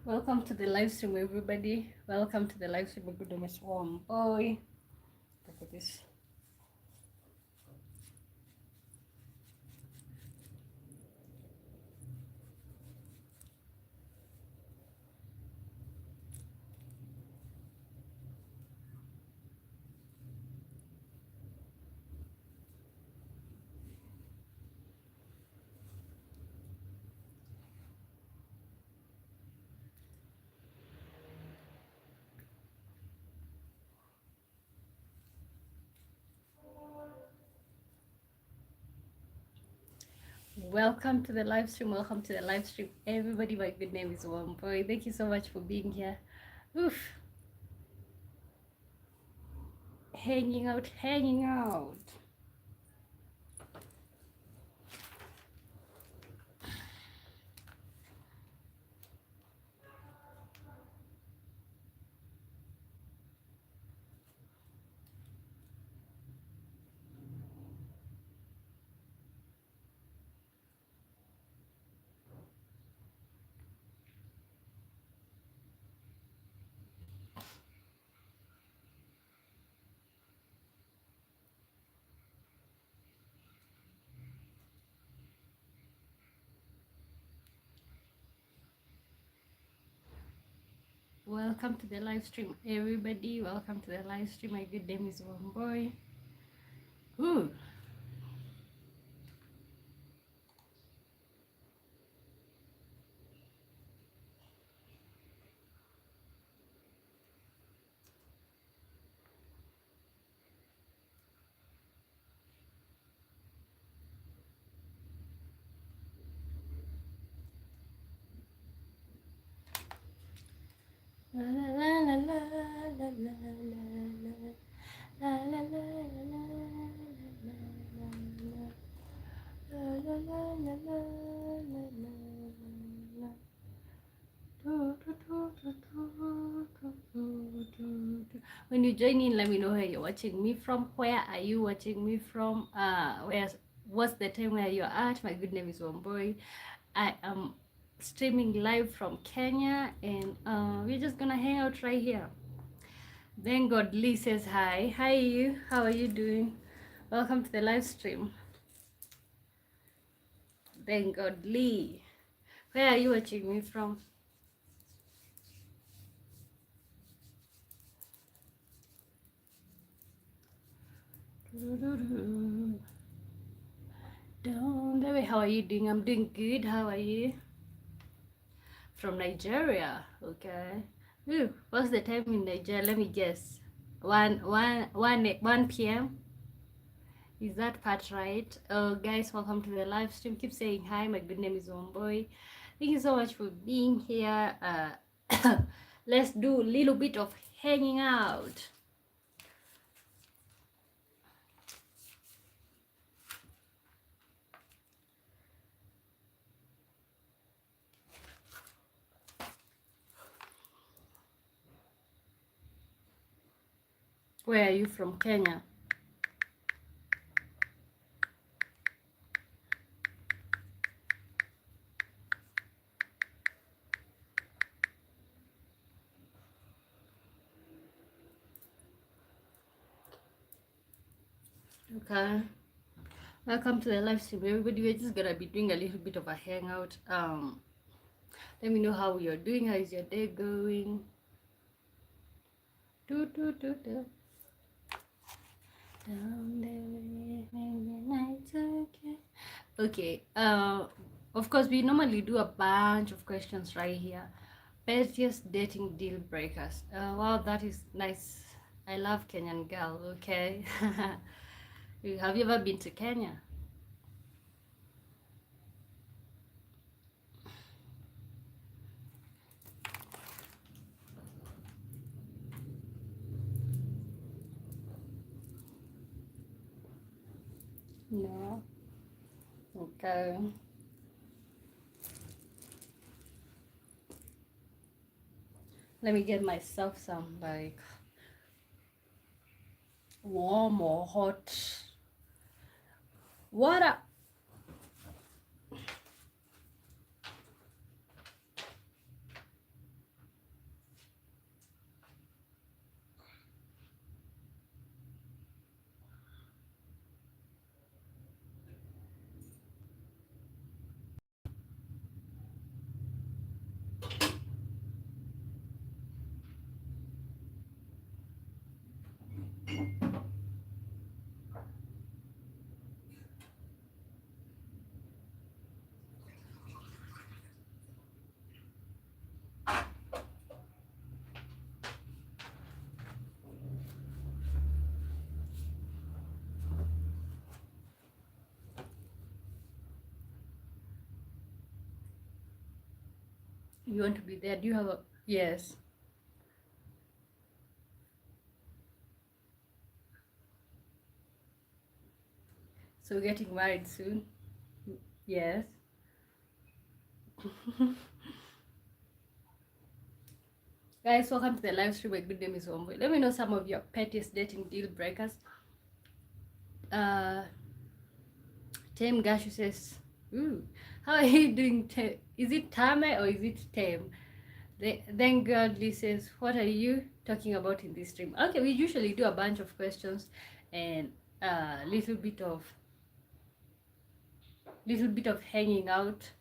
Welcome to the live stream, everybody. Welcome to the live stream. Good name is Warm Boy. Look at this. Welcome to the live stream. Welcome to the live stream, everybody. My good name is Warm Boy. Thank you so much for being here. Oof, hanging out, hanging out. Welcome to the live stream, everybody. Welcome to the live stream. My good name is Warm Boy. Ooh. La la la la la la la la la la la when you join in, let me know where you're watching me from. Where are you watching me from? What's the time where you're at? My good name is Wamboy. I am streaming live from Kenya, and we're just gonna hang out right here. Then God Lee says hi. Hi you. How are you doing? Welcome to the live stream. Then God Lee. Where are you watching me from? Don't baby, how are you doing? I'm doing good. How are you? From Nigeria. Okay. Ooh, what's the time in Nigeria? Let me guess. 1 p.m. Is that part right? Oh, guys, welcome to the live stream. Keep saying hi. My good name is Omboy. Thank you so much for being here. Let's do a little bit of hanging out. Where are you from? Kenya? Okay. Welcome to the live stream, everybody. We're just gonna be doing a little bit of a hangout. Let me know how you're doing. How is your day going? Do do do do. Okay. Of course, we normally do a bunch of questions right here. Pettiest dating deal breakers. Wow, that is nice. I love Kenyan girl. Okay. Have you ever been to Kenya? No. Okay. Let me get myself some like warm or hot water. You want to be there. Do you have a yes? So getting married soon. Yes. Guys, welcome to the live stream. My good name is Omboy. Let me know some of your pettiest dating deal breakers. Tame Gashu says, ooh, how are you doing? Is it Tame or is it Tame? Then Godly says, what are you talking about in this stream? Okay, we usually do a bunch of questions and a little bit of hanging out.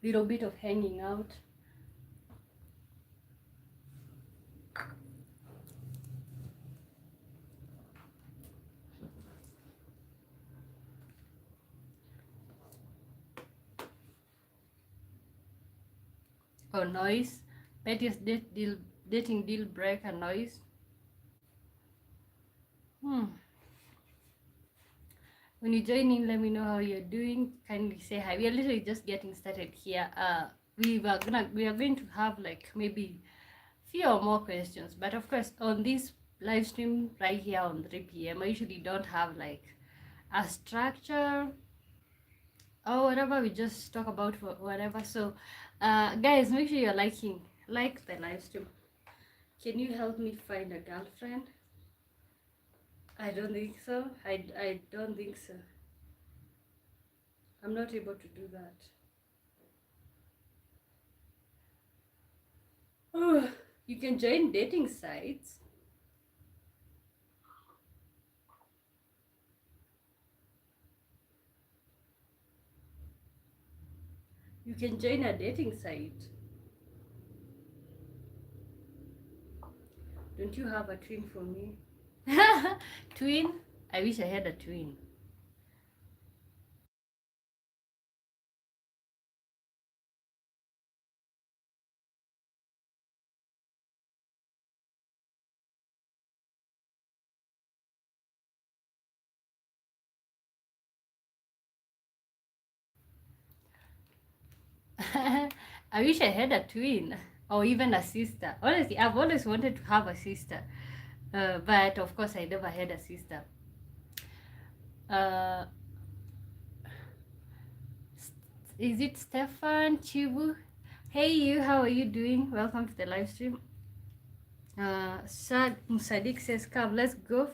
Little bit of hanging out. Or noise. Pettiest dating deal breaker noise. When you join in, let me know how you're doing. Kindly say hi. We are literally just getting started here. We are going to have like maybe few or more questions, but of course on this live stream right here on 3 p.m. I usually don't have like a structure or whatever. We just talk about whatever. So, guys, make sure you're like the live stream. Can you help me find a girlfriend? I don't think so. I don't think so. I'm not able to do that. Oh, you can join dating sites. You can join a dating site. Don't you have a twin for me? Twin? I wish I had a twin. I wish I had a twin or even a sister. Honestly, I've always wanted to have a sister, but of course, I never had a sister. Uh, is it Stefan Chibu? Hey, you, how are you doing? Welcome to the live stream. Sad Musadik says, come, let's go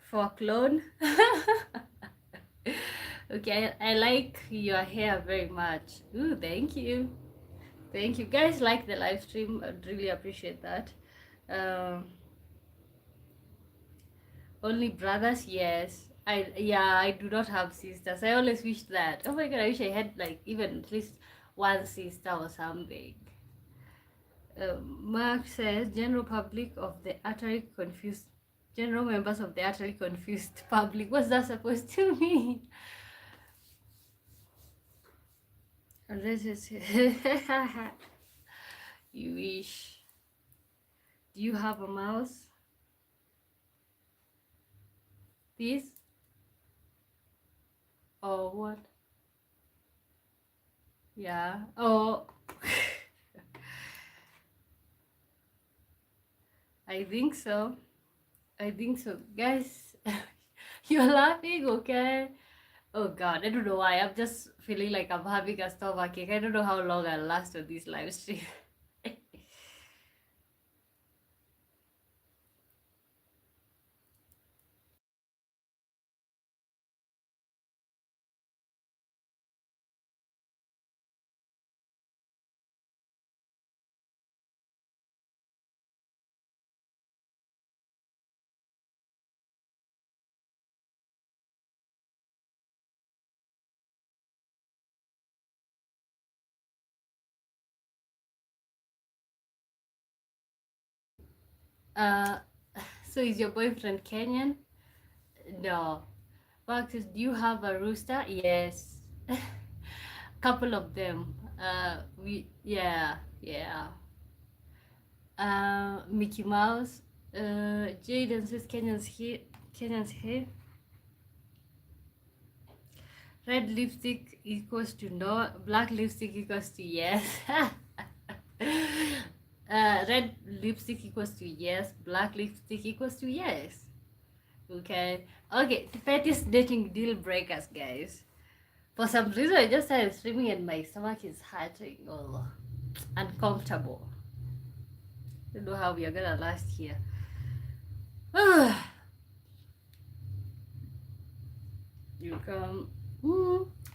for a clone. Okay, I like your hair very much. Ooh, thank you. Thank you. Guys, like the live stream. I'd really appreciate that. Um, Only brothers, yes. I do not have sisters. I always wish that. Oh my god, I wish I had like even at least one sister or something. Mark says general public of the utterly confused general members of the utterly confused public. What's that supposed to mean? Unless it's you wish. Do you have a mouse? This or what? Yeah. Oh. I think so. I think so. Guys, you're laughing, okay? Oh god, I don't know why. I'm just feeling like I'm having a stomachache. I don't know how long I'll last on this live stream. Uh, so is your boyfriend Kenyan? No. Marcus, do you have a rooster? Yes. Couple of them. Yeah. Mickey Mouse. Jaden says Kenyans here. Kenyans here. Red lipstick equals to no. Black lipstick equals to yes. Red lipstick equals to yes. Black lipstick equals to yes. Okay. Okay. The pettiest dating deal breakers, guys. For some reason, I just started streaming and my stomach is hurting. Oh, uncomfortable. I don't know how we are gonna last here. You come.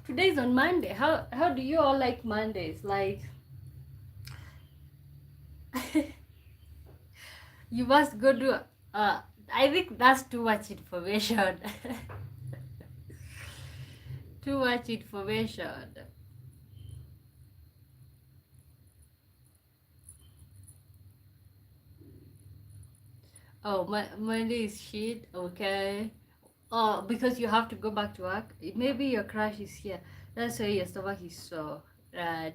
Today's on Monday. How do you all like Mondays? Like, you must go to. I think that's too much information. Too much information. Oh, Monday is shit. Okay. Oh, because you have to go back to work. Maybe your crush is here. That's why your stomach is sore. Right.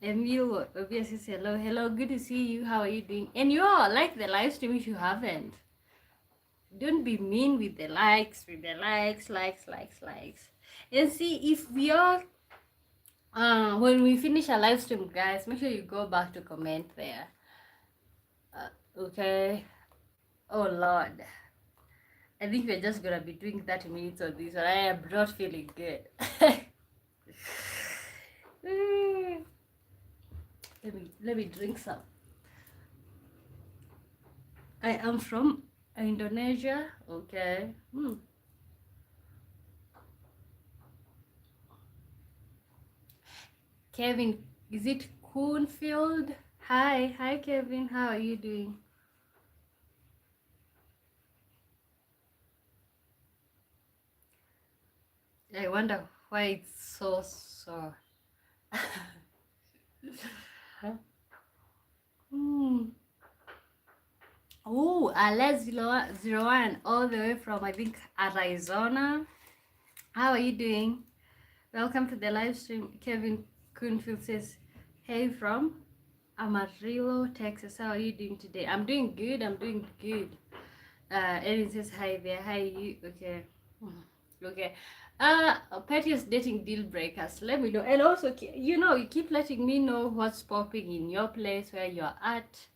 Emil, obviously, hello, hello. Good to see you. How are you doing? And you all like the live stream if you haven't. Don't be mean with the likes, likes. And see if we all when we finish our live stream, guys, make sure you go back to comment there. Okay. Oh Lord. I think we're just gonna be doing 30 minutes of this, and I am not feeling good. let me drink some. I am from Indonesia. Okay. Kevin, is it Coonfield? Hi Kevin, how are you doing? I wonder why it's so sore. Oh, Alex 01 all the way from, I think, Arizona. How are you doing? Welcome to the live stream. Kevin Coonfield says, hey from Amarillo, Texas. How are you doing today? I'm doing good. Erin says, hi there. Hi, you. Okay. Okay. Pettiest dating deal breakers. Let me know. And also, you keep letting me know what's popping in your place where you're at.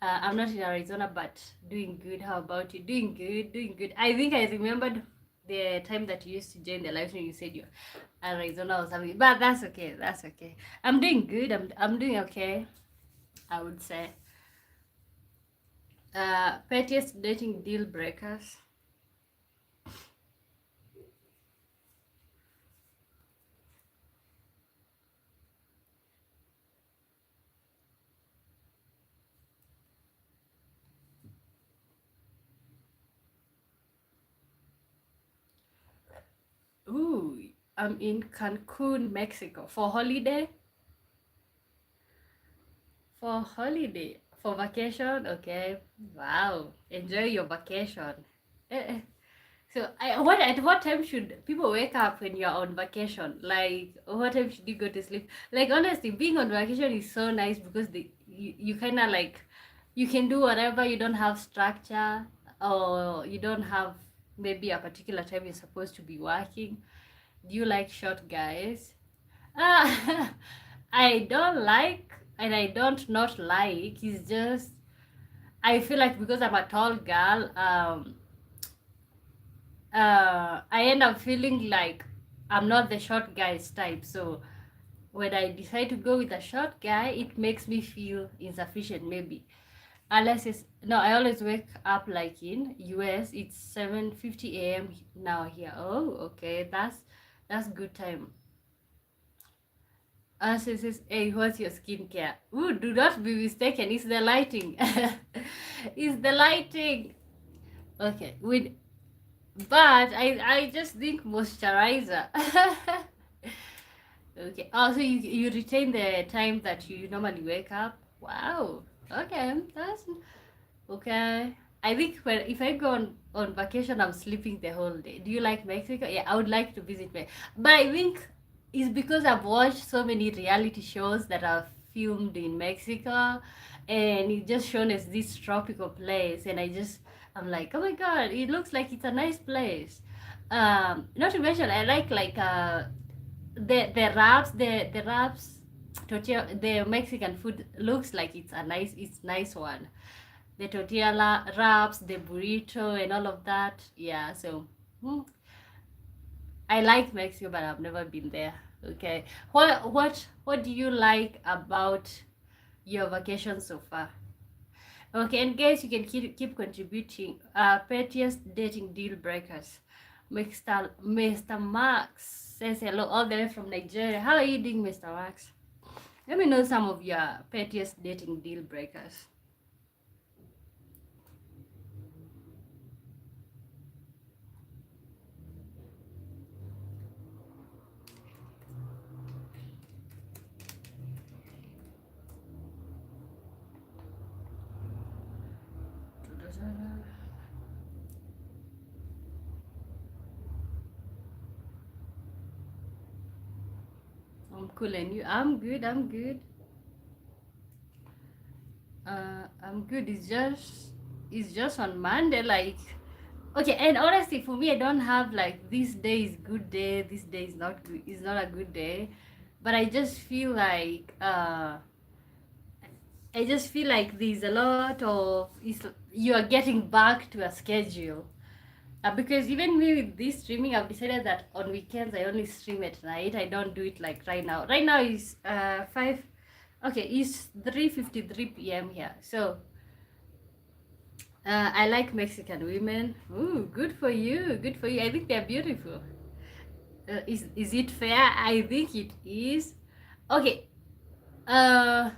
I'm not in Arizona, but doing good. How about you? Doing good. I think I remembered the time that you used to join the live stream. You said you're Arizona or something, but that's okay. I'm doing good. I'm doing okay, I would say. Pettiest dating deal breakers. Ooh, I'm in Cancun, Mexico for holiday. For vacation. Okay. Wow. Enjoy your vacation. So at what time should people wake up when you're on vacation? Like, what time should you go to sleep? Like, honestly, being on vacation is so nice because you kind of like, you can do whatever. You don't have structure, or you don't have maybe a particular time you're supposed to be working. Do you like short guys? I don't like, and I don't not like. It's just, I feel like because I'm a tall girl, I end up feeling like I'm not the short guy's type. So when I decide to go with a short guy, it makes me feel insufficient, maybe. Unless it's no, I always wake up like in US. It's 7:50 a.m. now here. Oh, okay, that's good time. Says, hey, what's your skincare? Ooh, do not be mistaken. It's the lighting. It's the lighting. Okay, but I just think moisturizer. Okay. Also, you retain the time that you normally wake up. Wow. Okay, that's okay. I think if I go on vacation, I'm sleeping the whole day. Do you like Mexico? Yeah, I would like to visit Mexico, but I think it's because I've watched so many reality shows that are filmed in Mexico, and it just shown as this tropical place, and I'm like, oh my god, it looks like it's a nice place. Not to mention, I like the wraps, the wraps, tortilla, the Mexican food looks like it's nice one. The tortilla wraps, the burrito, and all of that. Yeah, so I like Mexico, but I've never been there. Okay, what do you like about your vacation so far? Okay, and guys, you can keep contributing. Pettiest dating deal breakers. Mr. Max says hello all the way from Nigeria. How are you doing, Mr. Max? Let me know some of your pettiest dating deal breakers. I'm cool, and you? I'm good. I'm good. I'm good. It's just on Monday, like. Okay, and honestly, for me, I don't have like this day is good day, this day is not good, is not a good day, but I just feel like there's a lot of you are getting back to a schedule. Because even me with this streaming, I've decided that on weekends I only stream at night. I don't do it like right now. Right now is 5. Okay, it's 3:53 p.m. here. So I like Mexican women. Ooh, good for you. Good for you. I think they're beautiful. Is it fair? I think it is. Okay. Uh,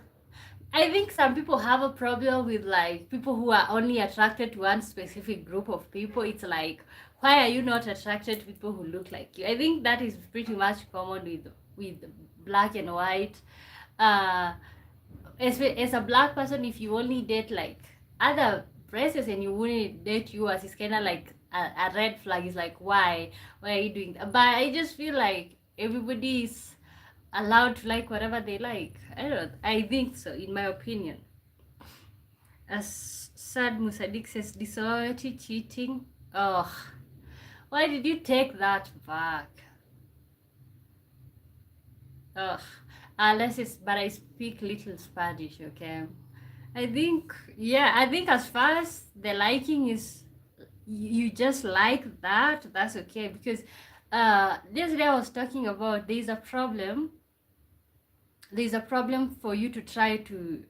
I think some people have a problem with like people who are only attracted to one specific group of people. It's like, why are you not attracted to people who look like you? I think that is pretty much common with black and white. Uh, as a black person, if you only date like other races and you wouldn't date yours, it's kind of like a red flag. It's like, why are you doing that? But I just feel like everybody is allowed to like whatever they like. I think so, in my opinion. As Sad Musadik says, disloyalty, cheating. Oh, why did you take that back? Ugh. Unless it's, but I speak little Spanish, okay? I think as far as the liking is, you just like that, that's okay. Because this day I was talking about there's a problem for you to try to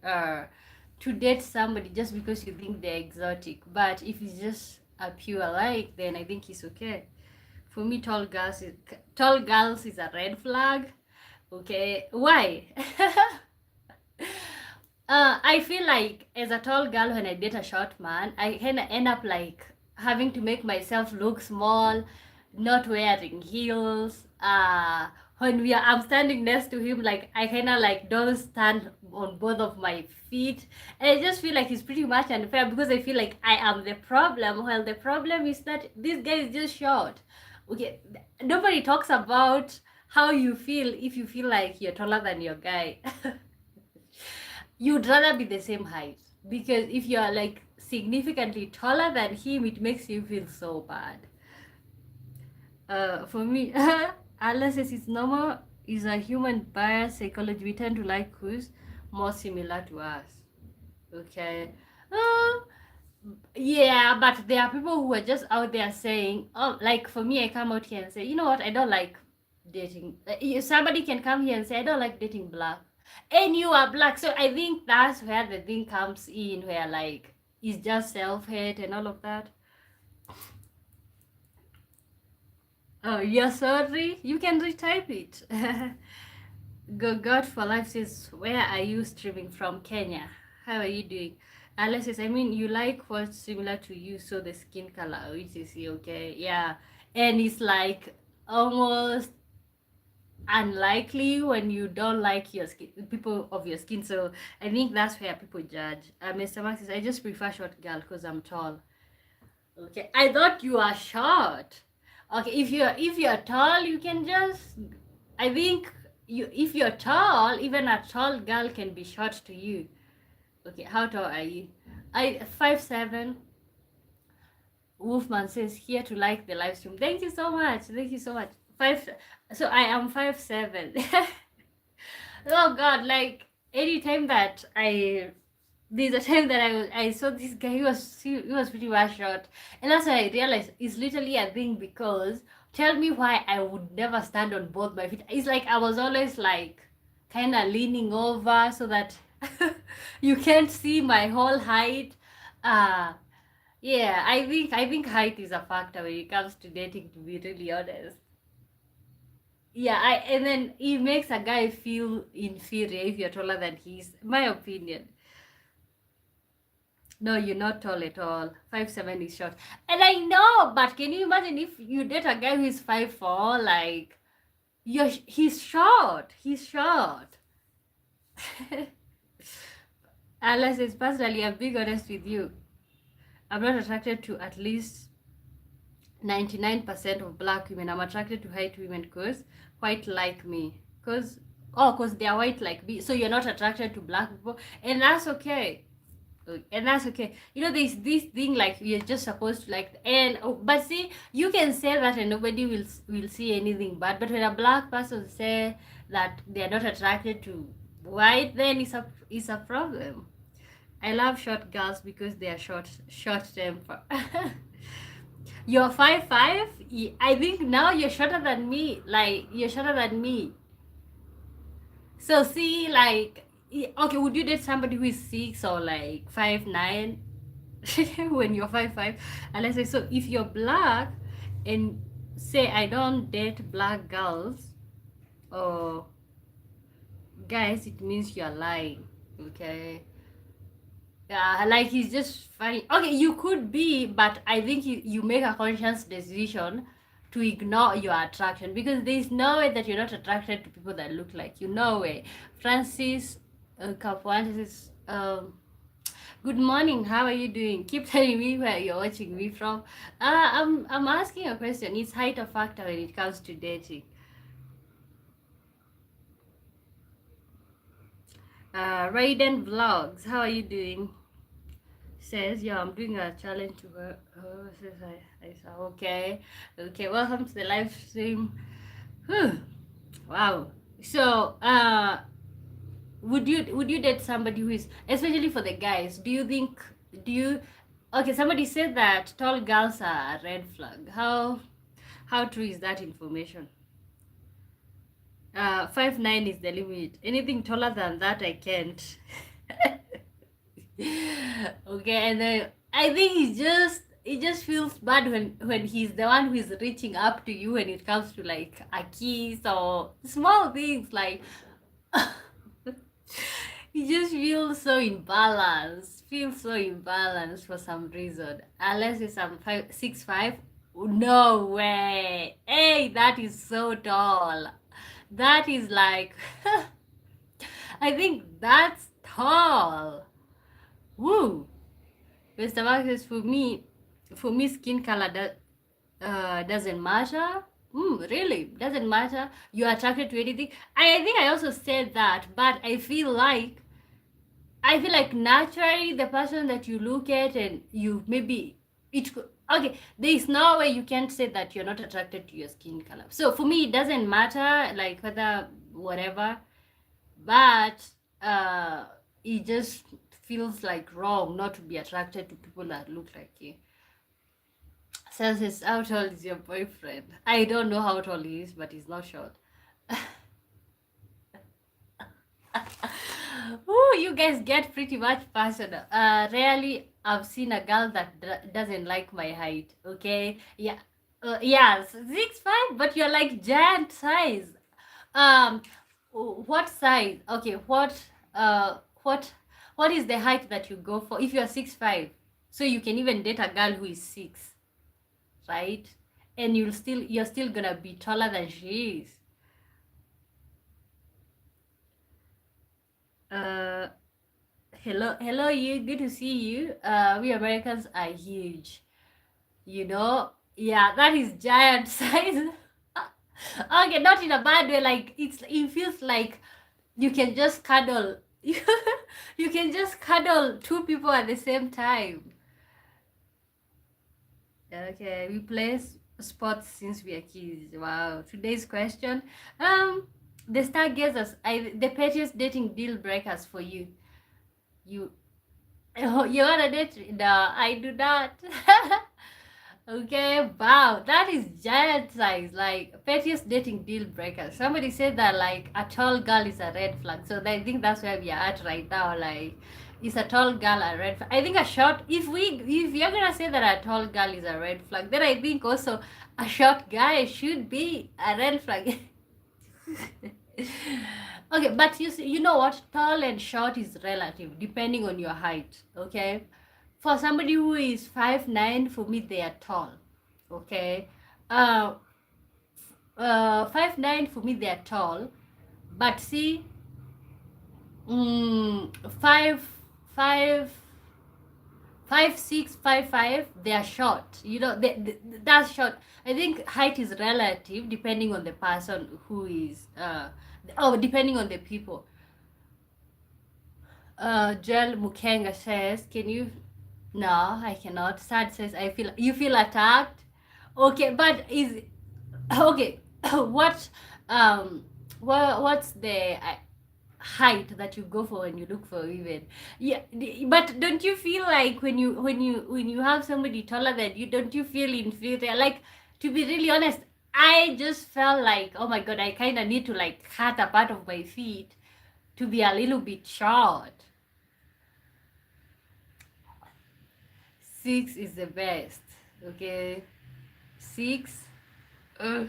date somebody just because you think they're exotic. But if it's just a pure like, then I think it's okay. For me, tall girls is a red flag. Okay, why? I feel like as a tall girl, when I date a short man, I kind of end up like having to make myself look small, not wearing heels. I'm standing next to him, like I kind of like don't stand on both of my feet, and I just feel like it's pretty much unfair because I feel like I am the problem. Well, the problem is that this guy is just short. Okay, nobody talks about how you feel if you feel like you're taller than your guy. You'd rather be the same height, because if you are like significantly taller than him, it makes you feel so bad. For me, unless it's normal, is a human bias psychology. We tend to like who's more similar to us. Okay. Yeah, but there are people who are just out there saying, oh, like for me, I come out here and say, you know what, I don't like dating. Somebody can come here and say, I don't like dating black, and you are black. So I think that's where the thing comes in, where like it's just self-hate and all of that. Oh, you're sorry, you can retype it. God for Life says, where are you streaming from? Kenya. How are you doing? Alice says, I mean, you like what's similar to you, so the skin color, which is okay. Yeah, and it's like almost unlikely when you don't like your skin, people of your skin. So I think that's where people judge. Mr. Max says, I just prefer short girl because I'm tall. Okay, I thought you are short. Okay, if you're tall, you can just, I think, if you're tall, even a tall girl can be short to you. Okay, how tall are you? I 5'7". Wolfman says here to like the live stream. Thank you so much. Thank you so much. Five. So I am 5'7". Oh God! Like anytime that there's a time that I saw this guy. He was pretty much short, and that's why I realized it's literally a thing. Because tell me why I would never stand on both my feet. It's like I was always like kind of leaning over so that you can't see my whole height. Uh yeah, I think height is a factor when it comes to dating, to be really honest. Yeah, and then it makes a guy feel inferior if you're taller than he is. My opinion. No, you're not tall at all. 5'7" is short. And I know, but can you imagine if you date a guy who is 5'4", like he's short. He's short. Unless it's personally, I'm being honest with you. I'm not attracted to at least 99% of black women. I'm attracted to white women because white like me. Because they're white like me. So you're not attracted to black people, and that's okay. And that's okay. You know, there's this thing like you're just supposed to like, and but see, you can say that and nobody will see anything bad. But when a black person say that they're not attracted to white, then it's a problem. I love short girls because they are short temper. You're 5'5". I think now you're shorter than me. Like you're shorter than me. So see, like, okay, would you date somebody who is 6 or like 5'9" when you're 5'5"? Unless so, if you're black and say I don't date black girls or guys, it means you're lying. Okay. Yeah, like he's just funny. Okay, you could be, but I think you make a conscious decision to ignore your attraction because there's no way that you're not attracted to people that look like you. No way. Francis Capuantes, good morning. How are you doing? Keep telling me where you're watching me from. I'm asking a question. Is height a factor when it comes to dating? Raiden Vlogs, how are you doing? Says, yeah, I'm doing a challenge to her. Oh, says I saw. Okay, okay. Welcome to the live stream. Whew. Wow. So, would you date somebody who is, especially for the guys? Do you? Okay, somebody said that tall girls are a red flag. How true is that information? 5'9" is the limit. Anything taller than that, I can't. Okay, and then I think it just feels bad when he's the one who is reaching up to you when it comes to like a kiss or small things like he just feels so imbalanced for some reason, unless it's 6'5". No way. Hey, that is so tall. That is like I think that's tall. Woo. Mr. Marcus, for me, skin color doesn't matter. Really, doesn't matter. You're attracted to anything. I think I also said that, but I feel like naturally the person that you look at and you maybe it could, okay. There is no way you can say that you're not attracted to your skin color. So for me, it doesn't matter like whether whatever, but uh, it just feels like wrong not to be attracted to people that look like you. Says, how tall is your boyfriend? I don't know how tall he is, but he's not short. Oh, you guys get pretty much personal. Rarely I've seen a girl that doesn't like my height. Okay, yeah, yeah, 6'5", but you're like giant size. Um, what size? Okay, what is the height that you go for if you're 6'5"? So you can even date a girl who is 6, right? And you're still gonna be taller than she is. Uh, hello, you. Good to see you. We Americans are huge. You know, yeah, that is giant size. Okay, not in a bad way. Like it feels like you can just cuddle You can just cuddle two people at the same time. Okay, we play sports since we are kids. Wow. Today's question. The stargazers, the pettiest dating deal breakers for you. You you wanna date? No, I do not. Okay, wow, that is giant size. Like pettiest dating deal breaker. Somebody said that like a tall girl is a red flag. So I think that's where we are at right now. Like, is a tall girl a red flag? I think a short. If you're gonna say that a tall girl is a red flag, then I think also a short guy should be a red flag. Okay, but you know what? Tall and short is relative depending on your height. Okay, for somebody who is 5'9", for me they are tall. Okay, 5'9", for me they are tall, but see, mm, five five 5'6", 5'5", they are short. You know, that's short. I think height is relative depending on the person who is depending on the people. Jel Mukenga says, can you? No, I cannot. Sad says, I feel you feel attacked. Okay, but is okay. What what's the height that you go for when you look for women? Yeah, but don't you feel like when you have somebody taller than you, don't you feel inferior? Like, to be really honest, I just felt like, oh my god, I kind of need to like cut a part of my feet to be a little bit short. 6 is the best. Okay, 6. Uh,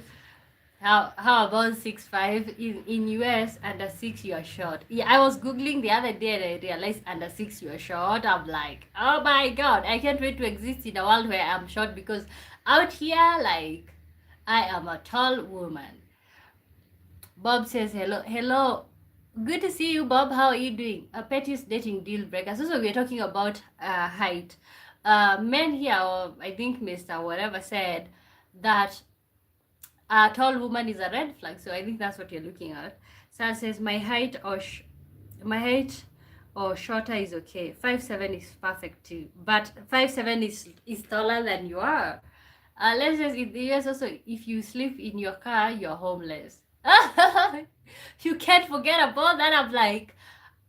how about 6'5"? In US, under 6 you are short. Yeah, I was googling the other day and I realized under 6 you are short. I'm like, oh my god, I can't wait to exist in a world where I'm short, because out here, like, I am a tall woman. Bob says hello. Good to see you, Bob. How are you doing? A pettiest dating deal breaker. So we're talking about height. Men here, or I think Mr. Whatever said that a tall woman is a red flag. So I think that's what you're looking at. Sam says my height or shorter is okay. 5'7" is perfect too, but 5'7" is taller than you are. Let's just, in the US also, if you sleep in your car, you're homeless. You can't forget about that. I'm like,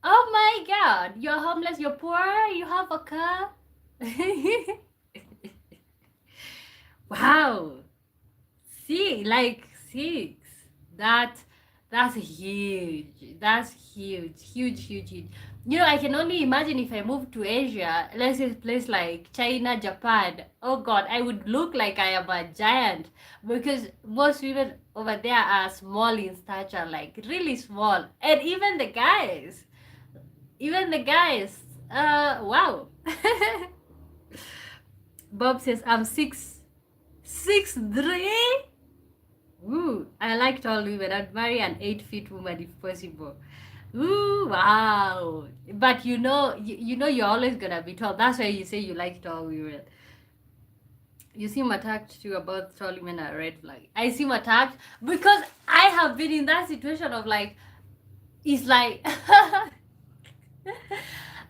oh my god, you're homeless, you're poor, you have a car. Wow. See, like 6. That's huge. That's huge. You know, I can only imagine if I move to Asia, let's say a place like China, Japan. Oh God, I would look like I am a giant, because most women over there are small in stature, like really small. And even the guys, wow. Bob says, I'm 6'3". Ooh, I like tall women. I'd marry an 8 feet woman if possible. Ooh, wow. But you know you're always gonna be tall. That's why you say you like tall women. You seem attacked too about tall women are red flag. I seem attacked because I have been in that situation of like, it's like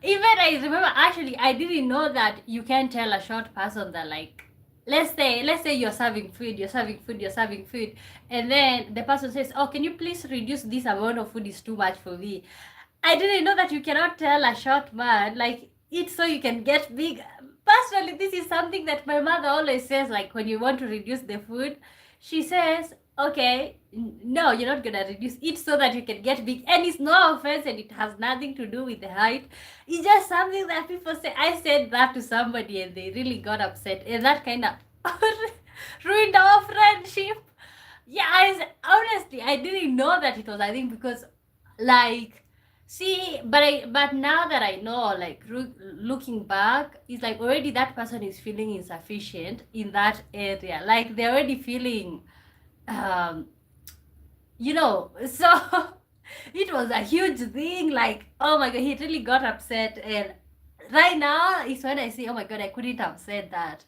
even I remember, actually I didn't know that you can tell a short person that, like, let's say you're serving food, and then the person says, oh, can you please reduce this amount of food, is too much for me. I didn't know that you cannot tell a short man, like, eat so you can get big. Personally, this is something that my mother always says, like, when you want to reduce the food, she says, okay, no, you're not gonna reduce it so that you can get big. And it's no offense, and it has nothing to do with the height. It's just something that people say. I said that to somebody and they really got upset, and that kind of ruined our friendship. Yeah, honestly, I didn't know that it was, I think, because, like, see, but now that I know, like, looking back, it's like already that person is feeling insufficient in that area. Like, they're already feeling so it was a huge thing. Like, oh my god, he really got upset. And right now is when I say, oh my god, I couldn't have said that.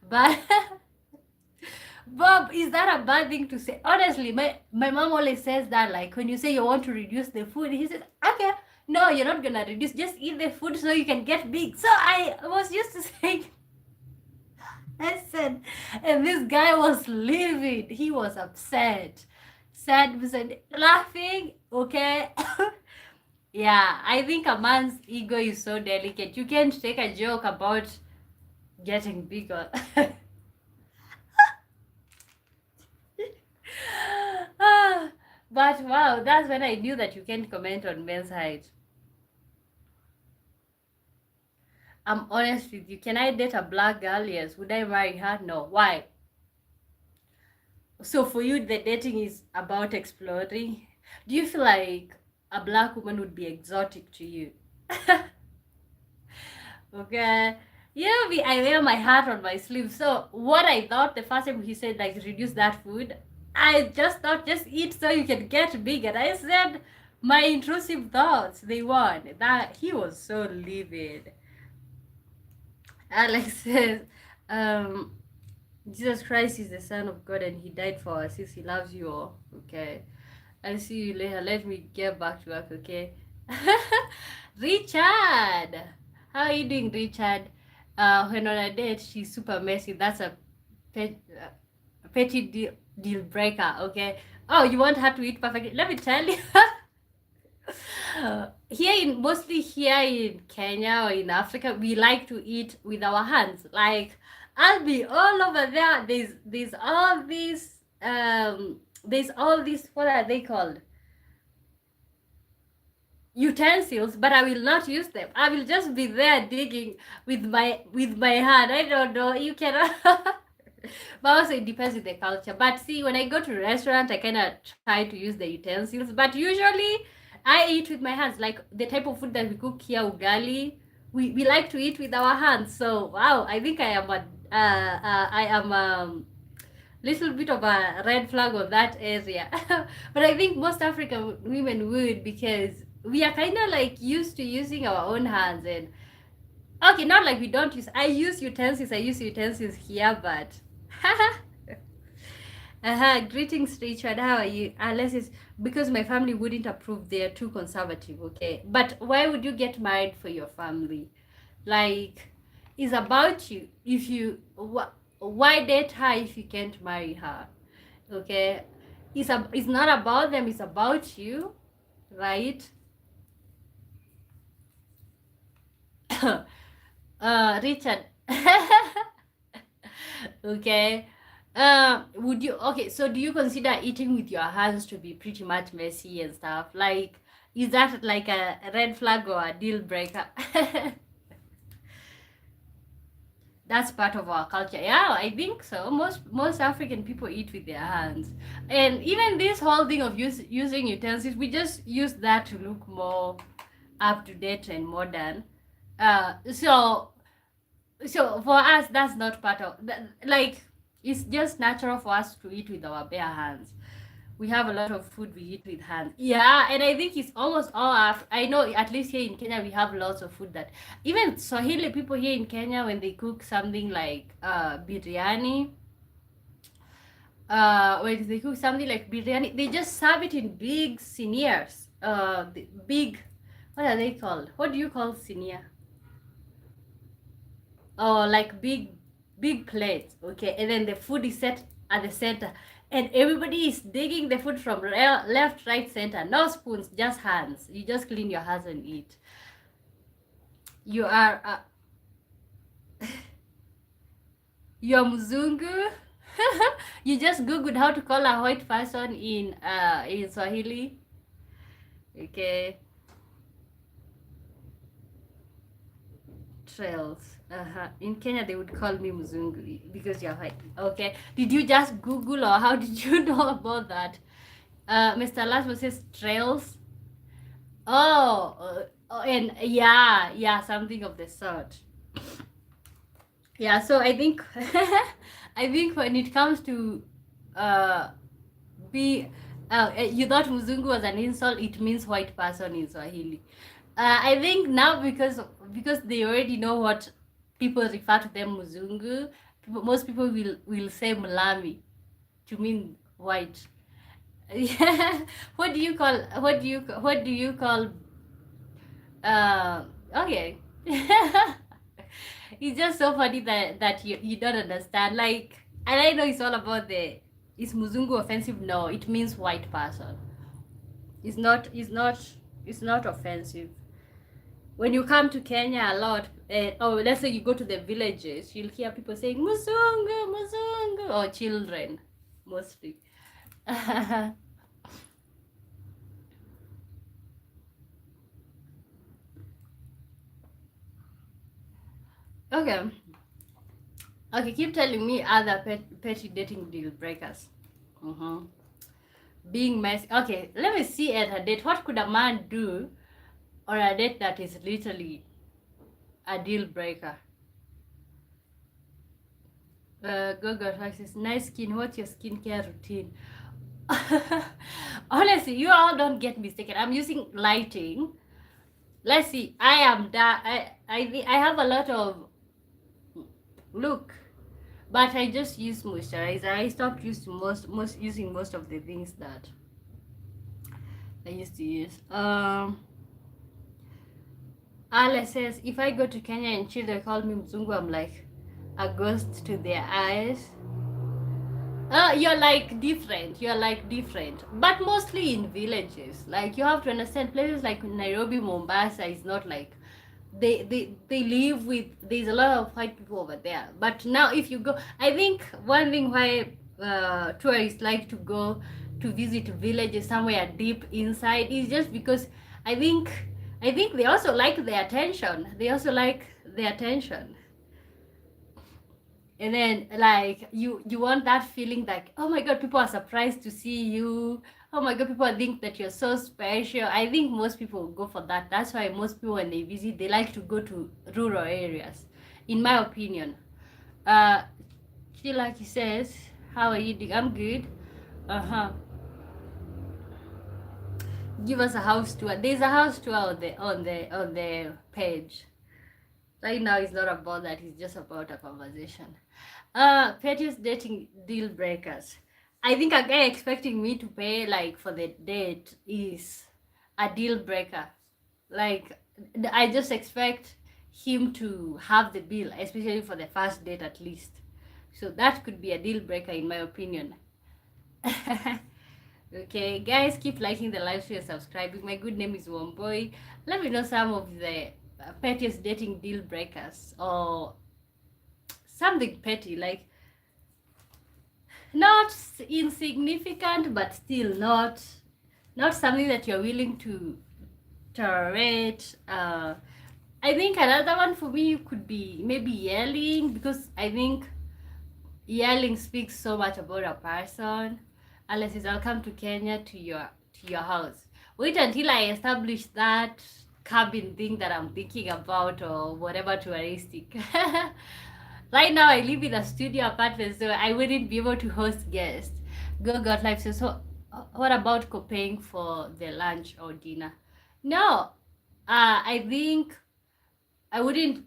But Bob, is that a bad thing to say? Honestly, my mom always says that, like, when you say you want to reduce the food, he says, okay, no, you're not gonna reduce, just eat the food so you can get big. So I was used to saying, I said, and this guy was livid. He was upset, sad, said, laughing. Okay. Yeah, I think a man's ego is so delicate. You can't take a joke about getting bigger. Ah, but wow, that's when I knew that you can't comment on men's height. I'm honest with you. Can I date a black girl? Yes. Would I marry her? No. Why? So for you, the dating is about exploring. Do you feel like a black woman would be exotic to you? Okay. Yeah, I wear my heart on my sleeve. So what I thought the first time he said like reduce that food, I just thought just eat so you can get big. And I said my intrusive thoughts, they won. That he was so livid. Alex says, um, Jesus Christ is the Son of God and He died for us. Since He loves you all. Okay. I'll see you later. Let me get back to work, okay? Richard! How are you doing, Richard? When on a date, she's super messy. That's a petty deal breaker, okay? Oh, you want her to eat perfectly? Let me tell you. Mostly here in Kenya or in Africa, we like to eat with our hands. Like, I'll be all over there. There's all these what are they called, utensils, but I will not use them. I will just be there digging with my hand. I don't know, you cannot. But also it depends with the culture. But see, when I go to a restaurant, I kind of try to use the utensils, but usually I eat with my hands. Like the type of food that we cook here, ugali, we like to eat with our hands. So wow, I think I am little bit of a red flag on that area. But I think most African women would, because we are kind of like used to using our own hands. And okay, not like we don't use, I use utensils here, but greetings, Richard. How are you? Unless it's because my family wouldn't approve, they're too conservative. Okay, but why would you get married for your family? Like, it's about you. If you why date her if you can't marry her? Okay, it's not about them, it's about you, right? Richard. Okay. Would you, okay, so do you consider eating with your hands to be pretty much messy and stuff? Like, is that like a red flag or a deal breaker? That's part of our culture. Yeah, I think so. Most African people eat with their hands, and even this whole thing of using utensils, we just use that to look more up to date and modern. So for us, that's not part of that. Like, it's just natural for us to eat with our bare hands. We have a lot of food we eat with hands. Yeah, and I think it's almost all I know, at least here in Kenya, we have lots of food that even Swahili people here in Kenya, when they cook something like biryani, when they cook something like biryani, they just serve it in big siniers. The big, what are they called? What do you call sinier? Oh, like big plates, okay, and then the food is set at the center, and everybody is digging the food from left, right, center. No spoons, just hands. You just clean your hands and eat. You are you're mzungu. You just googled how to call a white person in Swahili. Okay. Trails. In Kenya, they would call me Mzungu because you're white. Okay. Did you just Google, or how did you know about that? Mr. Lasmo says trails. And yeah, something of the sort. Yeah, so I think I think when it comes to you thought Mzungu was an insult, it means white person in Swahili. I think now, because they already know what people refer to them Mzungu, most people will say Mulami to mean white. Yeah. What do you call Okay. It's just so funny that you don't understand. Like, and I know it's all about the is Muzungu offensive? No, it means white person. It's not offensive. When you come to Kenya a lot, let's say you go to the villages, you'll hear people saying Muzungu, Muzungu, or children mostly. Okay. Okay, keep telling me other petty dating deal breakers. Mm-hmm. Being messy. Okay, let me see at a date. What could a man do on a date that is literally a deal breaker? Google says, nice skin. What's your skincare routine? Honestly, you all don't get mistaken. I'm using lighting. Let's see. I am that. I have a lot of look, but I just use moisturizer. I stopped using most of the things that I used to use. Alice says, if I go to Kenya and chill, they call me Mzungu. I'm like a ghost to their eyes. You're like different. You're like different, but mostly in villages. Like you have to understand, places like Nairobi, Mombasa is not like they live with. There's a lot of white people over there. But now, if you go, I think one thing why tourists like to go to visit villages somewhere deep inside is just because I think I think they also like the attention. They also like the attention. And then like you want that feeling like, oh my god, people are surprised to see you. Oh my god, people think that you're so special. I think most people go for that. That's why most people when they visit, they like to go to rural areas, in my opinion. uh she like he says, how are you doing? I'm good. Uh-huh. Give us a house tour. There's a house tour on the page. Right now it's not about that, it's just about a conversation. Pettiest dating deal breakers. I think a guy expecting me to pay like for the date is a deal breaker. Like I just expect him to have the bill, especially for the first date at least. So that could be a deal breaker in my opinion. Okay, guys, keep liking the live share, subscribing. My good name is Womboy. Let me know some of the pettiest dating deal breakers or something petty, like not insignificant, but still not something that you're willing to tolerate. I think another one for me could be maybe yelling, because I think yelling speaks so much about a person. Unless it's, I'll come to Kenya to your house. Wait until I establish that cabin thing that I'm thinking about, or whatever touristic. Right now I live in a studio apartment, so I wouldn't be able to host guests. Go got life. So what about paying for the lunch or dinner? No, I think I wouldn't.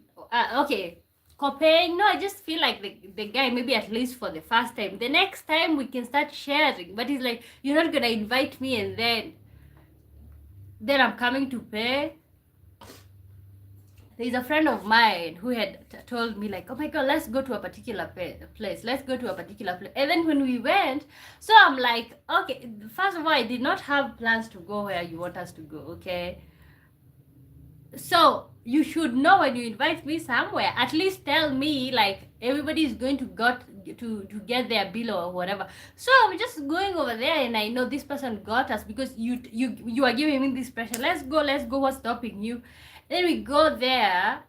Okay, copaying. No, I just feel like the guy, maybe at least for the first time. The next time we can start sharing. But he's like, you're not gonna invite me, and then I'm coming to pay. There's a friend of mine who had told me like, oh my god, let's go to a particular place. Let's go to a particular place. And then when we went, so I'm like, okay, first of all, I did not have plans to go where you want us to go. Okay, so you should know when you invite me somewhere, at least tell me like everybody is going to get their bill or whatever. So I'm just going over there and I know this person got us because you are giving me this pressure. Let's go, what's stopping you? Then we go there.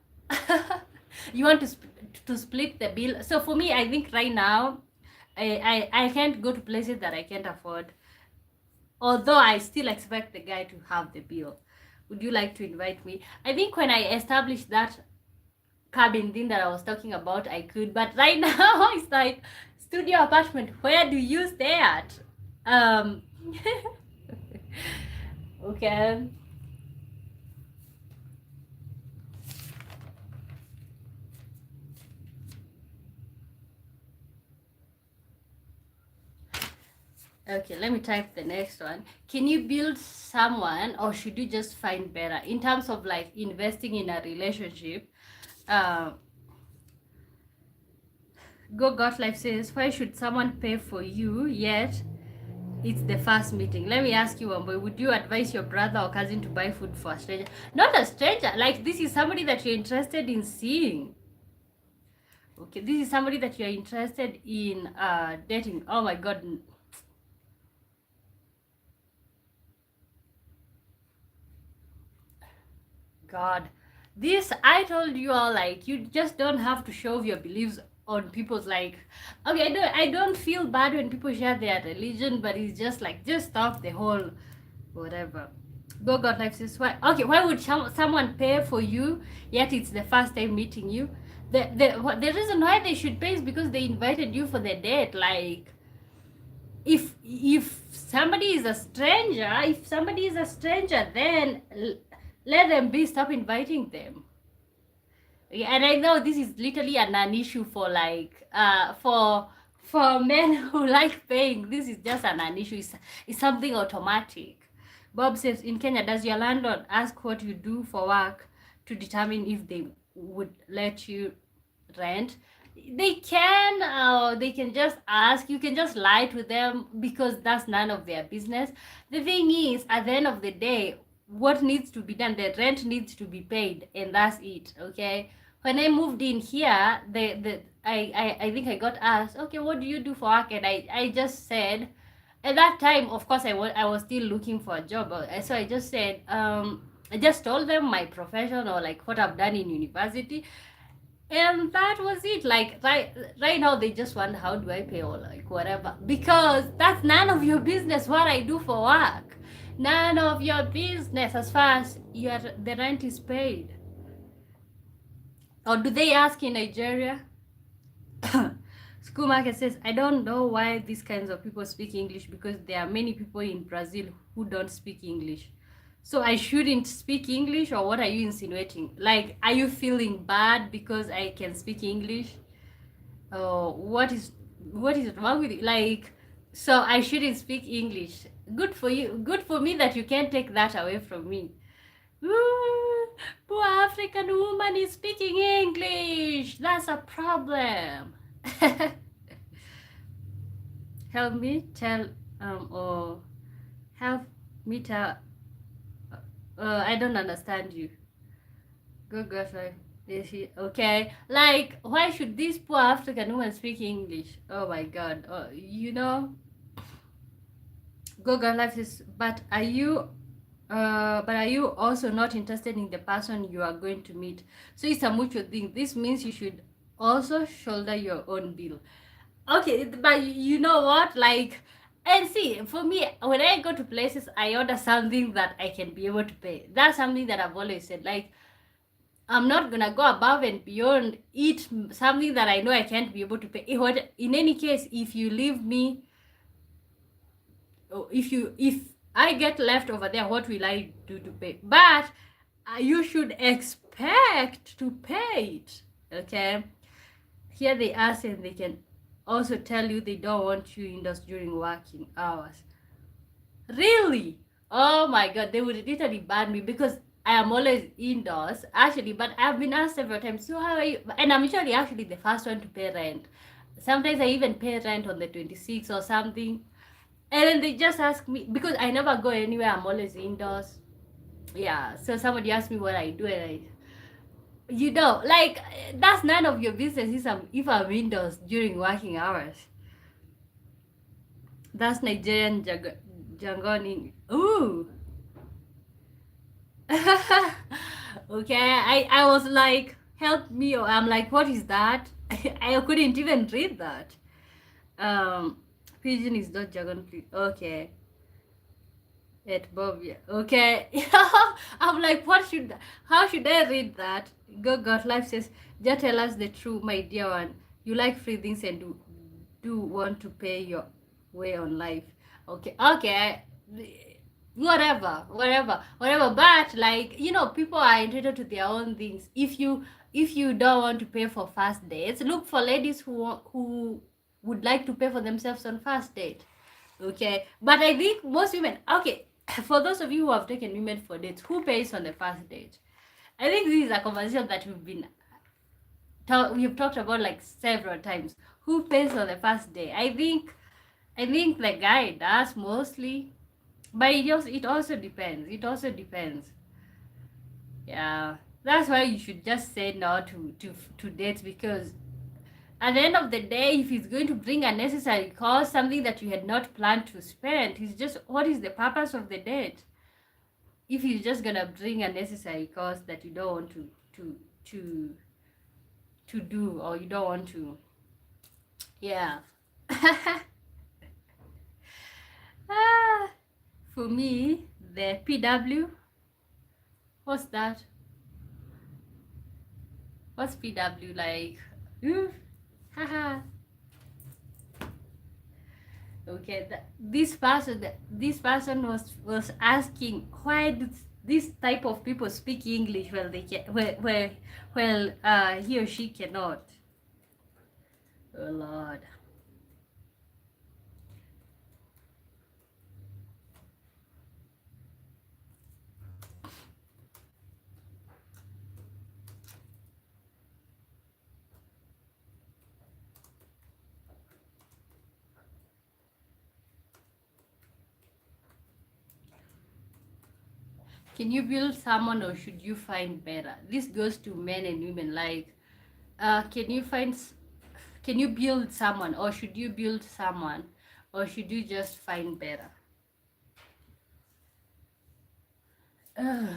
You want to split the bill. So for me, I think right now I can't go to places that I can't afford, although I still expect the guy to have the bill. Would you like to invite me? I think when I established that cabin thing that I was talking about, I could. But right now, it's like studio apartment. Where do you stay at? Okay. Okay, let me type the next one. Can you build someone, or should you just find better in terms of like investing in a relationship? Uh, Go God Life says, why should someone pay for you yet it's the first meeting? Let me ask you, one boy, would you advise your brother or cousin to buy food for a stranger? Not a stranger, like this is somebody that you're interested in seeing. Okay, this is somebody that you're interested in dating. Oh my god. God, this I told you all, like you just don't have to show your beliefs on people's, like, okay, I don't feel bad when people share their religion, but it's just like, just stop the whole whatever. Go God Life says, why, okay, why would someone pay for you yet it's the first time meeting you? The reason why they should pay is because they invited you for the date. Like, if somebody is a stranger, then let them be. Stop inviting them. Yeah, and I know this is literally a non-issue for like for men who like paying. This is just a non-issue. It's something automatic. Bob says, in Kenya, does your landlord ask what you do for work to determine if they would let you rent? They can just ask. You can just lie to them because that's none of their business. The thing is, at the end of the day, what needs to be done, the rent needs to be paid, and that's it. Okay, when I moved in here, I think I got asked, okay, what do you do for work? And I just said, at that time, of course, I was still looking for a job. So I just said, I just told them my profession, or like what I've done in university, and that was it. Like, right now they just wonder how do I pay, or like whatever, because that's none of your business what I do for work. None of your business as far as the rent is paid. Or do they ask in Nigeria? School Market says, I don't know why these kinds of people speak English, because there are many people in Brazil who don't speak English. So I shouldn't speak English, or what are you insinuating? Like, are you feeling bad because I can speak English? Oh, what is wrong with you? Like, so I shouldn't speak English. Good for you. Good for me that you can't take that away from me. Ooh, poor African woman is speaking English. That's a problem. Help me tell, or help me tell. I don't understand you. Good girlfriend. Is he okay? Like, why should this poor African woman speak English? Oh my God. Google Life is. But are you also not interested in the person you are going to meet? So it's a mutual thing. This means you should also shoulder your own bill. Okay, but you know what? Like, and see, for me, when I go to places, I order something that I can be able to pay. That's something that I've always said. Like, I'm not gonna go above and beyond, eat something that I know I can't be able to pay. In any case, if you leave me, if I get left over there, what will I do to pay? But you should expect to pay it. Okay. Here they ask, and they can also tell you they don't want you indoors during working hours. Really? Oh my God, they would literally ban me because I am always indoors, actually. But I've been asked several times, so how are you? And I'm usually actually the first one to pay rent. Sometimes I even pay rent on the 26th or something. And then they just ask me, because I never go anywhere, I'm always indoors. Yeah, so somebody asked me what I do, and like, that's none of your business if I'm indoors during working hours. That's Nigerian jargon. Ooh. Okay, I was like, help me, or I'm like, what is that? I couldn't even read that. Pigeon is not jargon, please. Okay. At Bob, yeah. Okay. I'm like, how should I read that? God Life says, just tell us the truth, my dear one. You like free things and do want to pay your way on life. Okay. Whatever. But like, people are entitled to their own things. If you don't want to pay for first dates, look for ladies who would like to pay for themselves on first date. Okay, but I think most women, okay, for those of you who have taken women for dates, who pays on the first date? I think this is a conversation that we've talked about like several times. Who pays on the first day? I think the guy does mostly, but it also depends. It also depends. Yeah, that's why you should just say no to dates, because at the end of the day, if he's going to bring unnecessary cost, something that you had not planned to spend, he's just, what is the purpose of the date? If he's just gonna bring unnecessary cost that you don't want to to to do, or you don't want to, yeah. Ah, for me, the PW, what's that? What's PW like? Ooh, haha. Okay, this person was asking, why do this type of people speak English while they can, well, he or she cannot. Oh Lord. Can you build someone, or should you find better? This goes to men and women. Like, can you can you build someone, or should you build someone, or should you just find better? Ugh.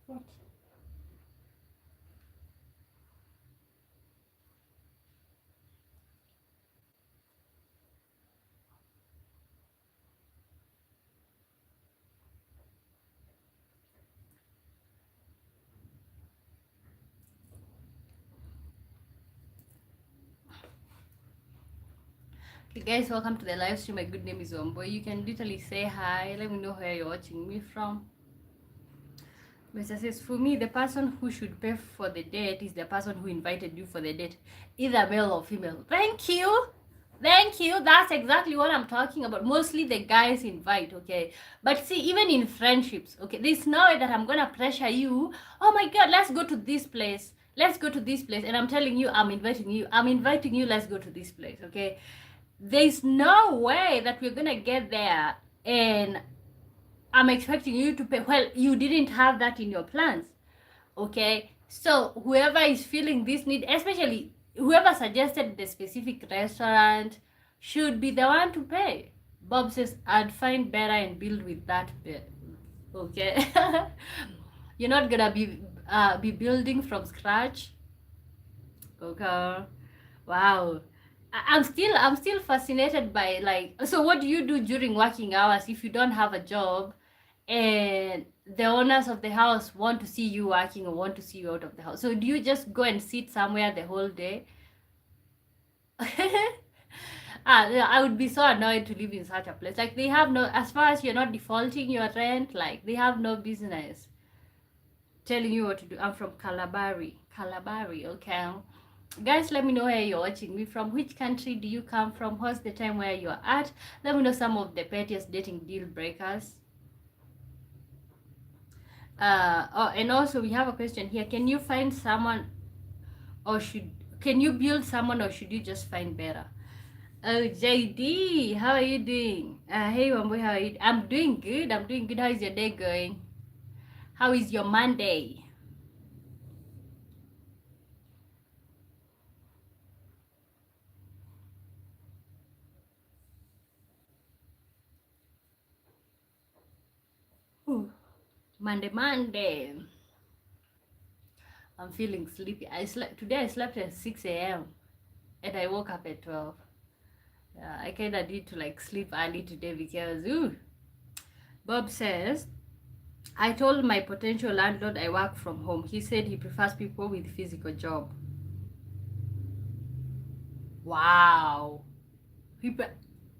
What? Okay, guys, welcome to the live stream. My good name is Omboy. You can literally say hi. Let me know where you're watching me from. Mr. says, for me, the person who should pay for the date is the person who invited you for the date, either male or female. Thank you. Thank you. That's exactly what I'm talking about. Mostly the guys invite, okay? But see, even in friendships, okay, there's no way that I'm gonna pressure you. Oh my god, let's go to this place. Let's go to this place. And I'm telling you, I'm inviting you. I'm inviting you, let's go to this place, okay? There's no way that we're gonna get there and I'm expecting you to pay. Well, you didn't have that in your plans, okay? So whoever is feeling this need, especially whoever suggested the specific restaurant, should be the one to pay. Bob says, I'd find better and build with that bit. Okay. You're not gonna be building from scratch. Okay. Wow. I'm still fascinated by, like, so what do you do during working hours if you don't have a job and the owners of the house want to see you working or want to see you out of the house? So do you just go and sit somewhere the whole day? Yeah, I would be so annoyed to live in such a place. Like, they have no, as far as you're not defaulting your rent, like, they have no business telling you what to do. I'm from Calabari, okay? Guys, let me know where you're watching me from. Which country do you come from? What's the time where you're at? Let me know some of the pettiest dating deal breakers. Oh, and also we have a question here. Can you find someone, or can you build someone, or should you just find better? Oh, JD, how are you doing? Hey, Wambo, how are you? I'm doing good. I'm doing good. How is your day going? How is your Monday? Ooh, Monday. I'm feeling sleepy. Today. I slept at 6 a.m. and I woke up at 12. Yeah, I kind of need to like sleep early today because Bob says, I told my potential landlord I work from home. He said he prefers people with physical job. Wow.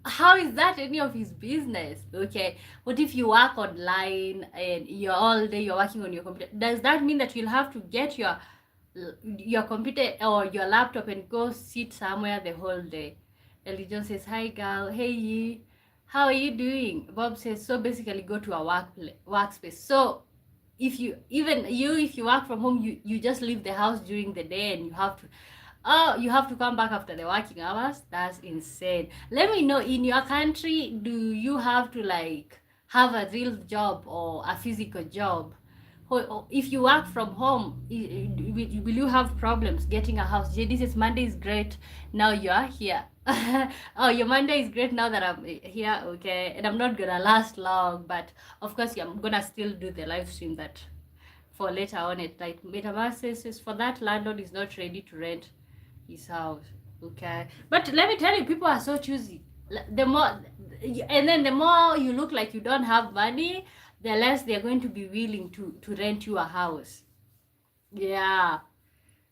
How is that any of his business? Okay, what if you work online and you're all day you're working on your computer? Does that mean that you'll have to get your computer or your laptop and go sit somewhere the whole day? Ellie John says, hi girl, hey ye, how are you doing? Bob says, so basically go to a workspace. So if you work from home, you just leave the house during the day and you have to come back after the working hours. That's insane. Let me know, in your country, do you have to like have a real job or a physical job? Or if you work from home, will you have problems getting a house? JD says Monday is great. Now you are here. Oh, your Monday is great now that I'm here. Okay, and I'm not gonna last long, but of course, I'm gonna still do the live stream that for later on at night. MetaMask says for that landlord is not ready to rent his house. Okay, but let me tell you, people are so choosy. The more, and then the more you look like you don't have money, the less they're going to be willing to rent you a house. Yeah,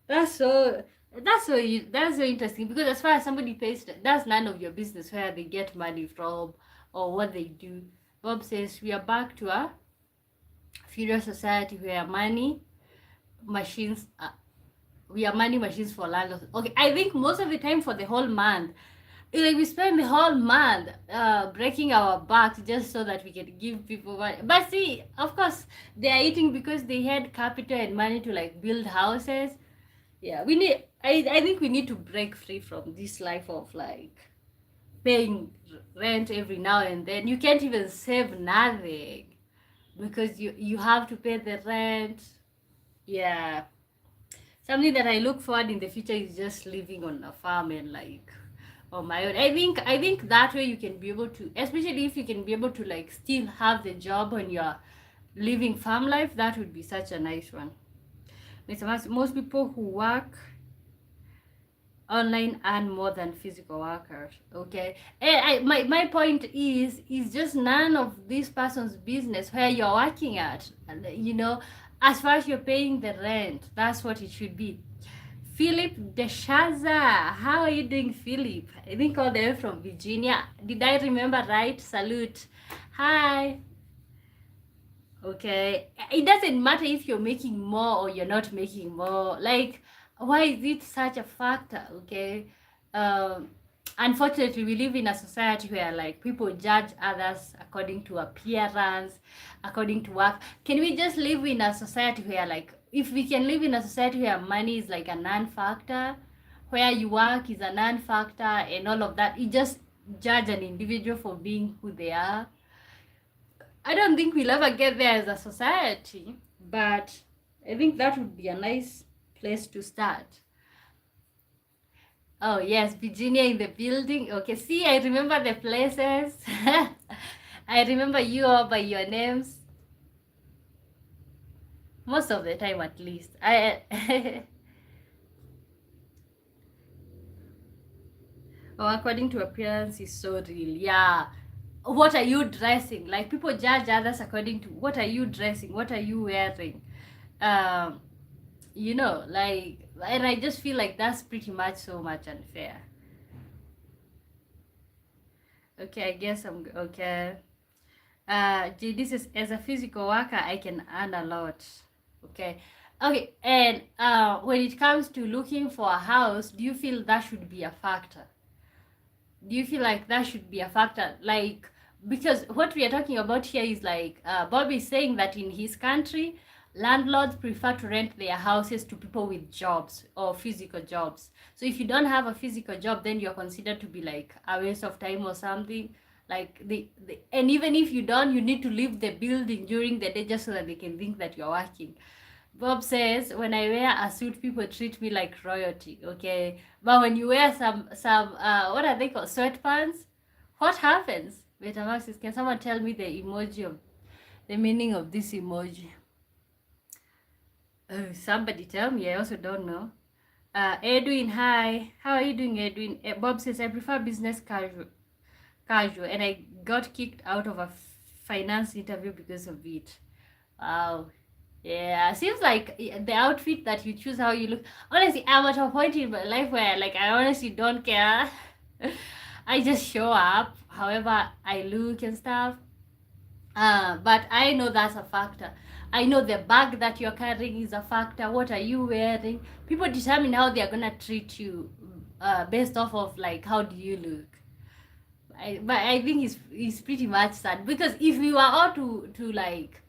that's so that's so interesting, because as far as somebody pays, that's none of your business where they get money from or what they do. Bob says we are back to a feudal society where machines we are money machines for landlords. Okay, I think most of the time for the whole month, like we spend the whole month breaking our backs just so that we can give people money. But see, of course, they are eating because they had capital and money to like build houses. Yeah, we need. I think we need to break free from this life of like paying rent every now and then. You can't even save nothing because you have to pay the rent. Yeah, something that I look forward in the future is just living on a farm and like on my own. I think that way you can be able to, especially if you can be able to like still have the job when you're living farm life. That would be such a nice one. Most people who work online earn more than physical workers. Okay, and my point is just none of this person's business where you're working at. You know, as far as you're paying the rent, that's what it should be. Philip Deshaza, how are you doing, Philip? I think all the way from Virginia. Did I remember right? Salute. Hi. Okay, it doesn't matter if you're making more or you're not making more. Like, why is it such a factor? Okay, um unfortunately we live in a society where like people judge others according to appearance, according to work. Can we just live in a society where like, if we can live in a society where money is like a non-factor, where you work is a non-factor and all of that, you just judge an individual for being who they are. I don't think we'll ever get there as a society, but I think that would be a nice place to start. Oh yes, Virginia in the building. Okay, see, I remember the places. I remember you all by your names. Most of the time, at least. Oh, according to appearance is so real. Yeah. What are you dressing? Like, people judge others according to what are you dressing, what are you wearing. Um, like, and I just feel like that's pretty much so much unfair. Okay, I guess I'm okay. This is, as a physical worker, I can earn a lot. Okay. Okay, and when it comes to looking for a house, do you feel that should be a factor? Do you feel like that should be a factor? Like, because what we are talking about here is like, Bobby is saying that in his country, landlords prefer to rent their houses to people with jobs or physical jobs. So if you don't have a physical job, then you're considered to be like a waste of time or something. Like and even if you don't, you need to leave the building during the day just so that they can think that you're working. Bob says, when I wear a suit, people treat me like royalty. Okay, but when you wear some what are they called, sweatpants, what happens? Betamax says, can someone tell me the meaning of this emoji? Oh, somebody tell me. I also don't know. Edwin, hi. How are you doing, Edwin? Bob says, I prefer business casual, and I got kicked out of a finance interview because of it. Wow. Yeah, seems like the outfit that you choose, how you look. Honestly, I'm at a point in my life where like I honestly don't care. I just show up however I look and stuff. But I know that's a factor. I know the bag that you're carrying is a factor. What are you wearing? People determine how they're gonna treat you based off of like how do you look. But I think it's pretty much sad, because if we were all to like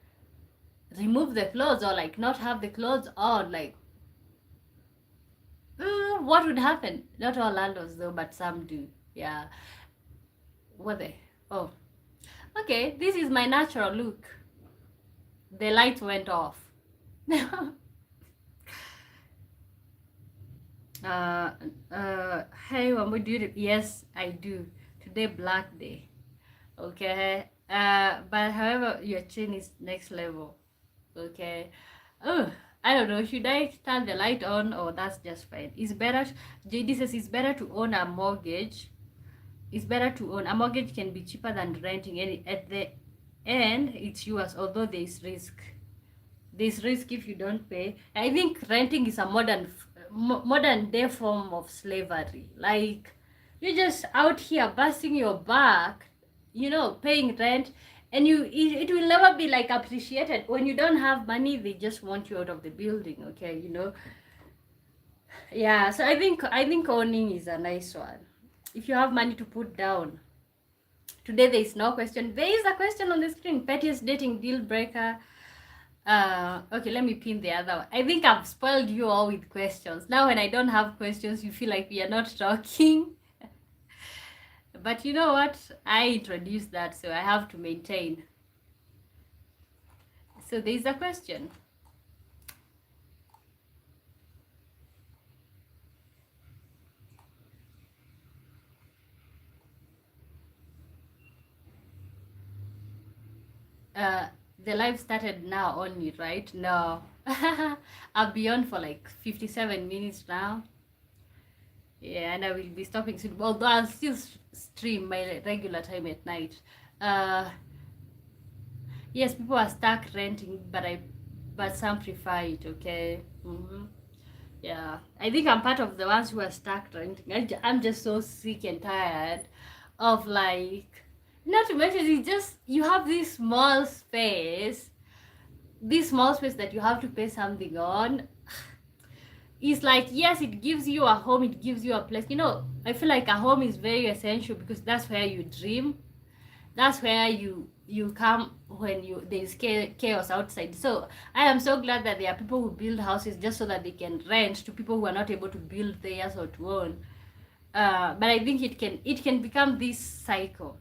remove the clothes or like not have the clothes on, like what would happen? Not all landlords though, but some do. Yeah. What the? Oh, okay. This is my natural look. The light went off. uh, hey, Wambo, do you? Yes, I do. Today, Black Day. Okay. But however, your chain is next level. Okay. Oh, I don't know. Should I turn the light on, or that's just fine? It's better. JD says it's better to own a mortgage. It's better to own a mortgage. Can be cheaper than renting. Any at the end, it's yours. Although there's risk. There's risk if you don't pay. I think renting is a modern day form of slavery. Like, you're just out here busting your back, paying rent, and it will never be like appreciated. When you don't have money, they just want you out of the building. Okay, yeah. So I think owning is a nice one. If you have money to put down. Today there is no question. There is a question on the screen. Pettiest dating deal breaker. Okay, let me pin the other one. I think I've spoiled you all with questions. Now when I don't have questions, you feel like we are not talking. But you know what? I introduced that, so I have to maintain. So there is a question. The live started now only, right? No. I'll be on for like 57 minutes now. Yeah, and I will be stopping soon. Although I'll still stream my regular time at night. Yes, people are stuck renting, but some prefer it. Okay. Yeah, I think I'm part of the ones who are stuck renting. I'm just so sick and tired of like, not to mention, it's just you have this small space, that you have to pay something on. It's like, yes, it gives you a home, it gives you a place. I feel like a home is very essential because that's where you dream. That's where you come when there's chaos outside. So I am so glad that there are people who build houses just so that they can rent to people who are not able to build theirs or to own. But I think it can become this cycle.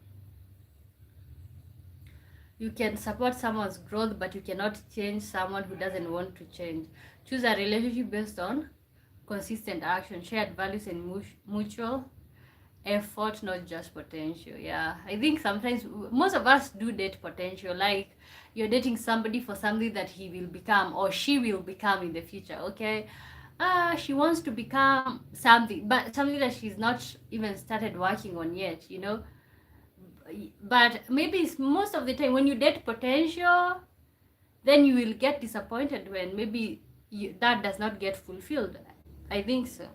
You can support someone's growth, but you cannot change someone who doesn't want to change. Choose a relationship based on consistent action, shared values, and mutual effort, not just potential. Yeah, I think sometimes most of us do date potential. Like, you're dating somebody for something that he will become or she will become in the future. Okay, she wants to become something, but something that she's not even started working on yet. But maybe it's most of the time when you date potential, then you will get disappointed when maybe that does not get fulfilled. I think so.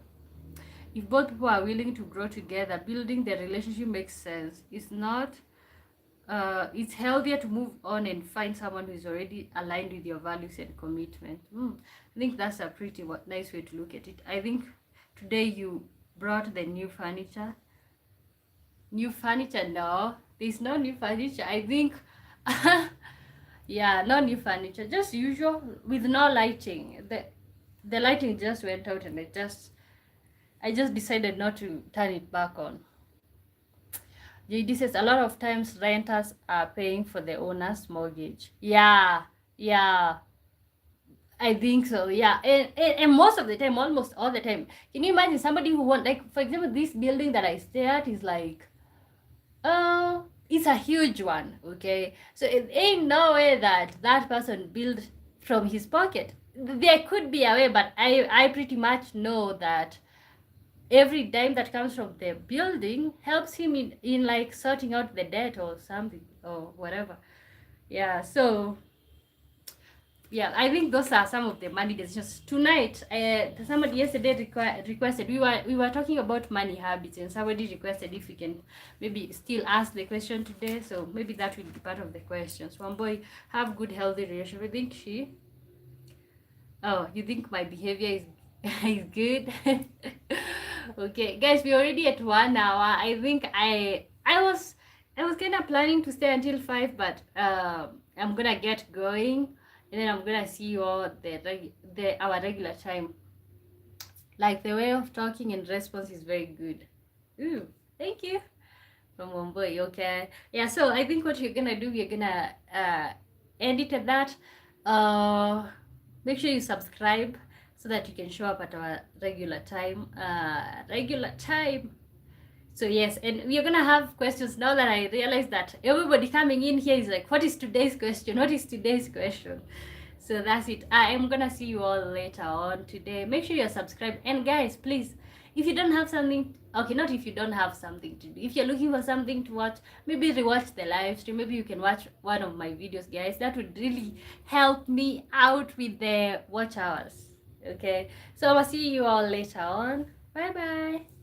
If both people are willing to grow together, building the relationship makes sense. It's not it's healthier to move on and find someone who is already aligned with your values and commitment. I think that's a pretty nice way to look at it. I think today you brought the new furniture. No, there's no new furniture. I think yeah, no new furniture, just usual with no lighting. The lighting just went out, and I just decided not to turn it back on. JD says a lot of times renters are paying for the owner's mortgage. Yeah, I think so. Yeah, and most of the time, almost all the time. Can you imagine somebody who like, for example, this building that I stay at is like, it's a huge one. Okay, so it ain't no way that person built from his pocket. There could be a way, but I pretty much know that every dime that comes from the building helps him in like sorting out the debt or something or whatever. Yeah, so yeah, I think those are some of the money decisions. Tonight, somebody yesterday requested, we were talking about money habits, and somebody requested if we can maybe still ask the question today. So maybe that will be part of the questions. One boy, have good healthy relationship. I think she. Oh, you think my behavior is is good? Okay, guys, we're already at 1 hour. I think I was kind of planning to stay until 5, but I'm gonna get going, and then I'm gonna see you all at the our regular time. Like the way of talking and response is very good. Ooh, thank you from Mumbai. Okay, yeah. So I think what you're gonna do, you're gonna end it at that. Make sure you subscribe so that you can show up at our regular time. Regular time. So yes, and we are gonna have questions now that I realize that everybody coming in here is like, what is today's question? What is today's question? So that's it. I am gonna see you all later on today. Make sure you're subscribed. And guys, please, if you don't have something, okay, not if you don't have something to do. If you're looking for something to watch, maybe rewatch the live stream. Maybe you can watch one of my videos, guys. That would really help me out with the watch hours. Okay. So I'll see you all later on. Bye bye.